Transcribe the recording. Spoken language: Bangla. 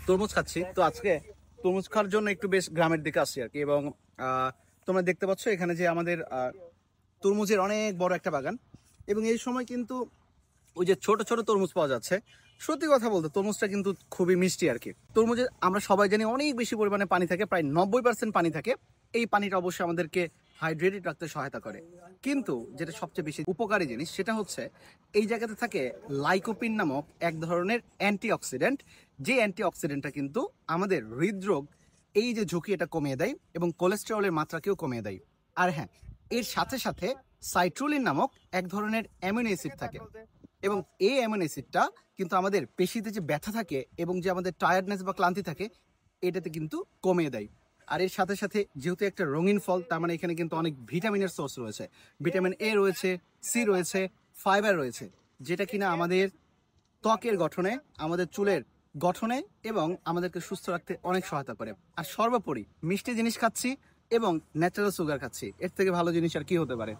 তরমুজ খাচ্ছি। তো আজকে তরমুজ খাওয়ার জন্য একটু বেশ গ্রামের দিকে আসছি আর কি। এবং তোমরা দেখতে পাচ্ছ এখানে যে আমাদের তরমুজের অনেক বড় একটা বাগান। এবং এই সময় কিন্তু ওই যে ছোট ছোট তরমুজ পাওয়া যাচ্ছে। সত্যি কথা বলতে তরমুজটা কিন্তু খুবই মিষ্টি আর কি। তরমুজে আমরা সবাই জানি অনেক বেশি পরিমাণে পানি থাকে, প্রায় 90% পানি থাকে। এই পানিটা অবশ্যই আমাদেরকে হাইড্রেটেড রাখতে সহায়তা করে। কিন্তু যেটা সবচেয়ে বেশি উপকারী জিনিস সেটা হচ্ছে এই জায়গাতে থাকে লাইকোপিন নামক এক ধরনের অ্যান্টিঅক্সিডেন্ট, যে অ্যান্টিঅক্সিডেন্টটা কিন্তু আমাদের হৃদরোগ এই যে ঝুঁকি এটা কমিয়ে দেয় এবং কোলেস্টেরলের মাত্রাকেও কমিয়ে দেয়। আর হ্যাঁ, এর সাথে সাথে সাইট্রুলিন নামক এক ধরনের অ্যামিনো অ্যাসিড থাকে। এবং এই অ্যামিনো অ্যাসিডটা কিন্তু আমাদের পেশিতে যে ব্যথা থাকে এবং যে আমাদের টায়ার্ডনেস বা ক্লান্তি থাকে এটাতে কিন্তু কমিয়ে দেয়। আর এর সাথে সাথে যেহেতু একটা রঙিন ফল, তার মানে এখানে কিন্তু অনেক ভিটামিনের সোর্স রয়েছে। ভিটামিন এ রয়েছে, সি রয়েছে, ফাইবার রয়েছে, যেটা কিনা আমাদের ত্বকের গঠনে, আমাদের চুলের গঠনে এবং আমাদেরকে সুস্থ রাখতে অনেক সহায়তা করে। আর সর্বোপরি মিষ্টি জিনিস খাচ্ছি এবং ন্যাচারাল সুগার খাচ্ছি, এর থেকে ভালো জিনিস আর কি হতে পারে।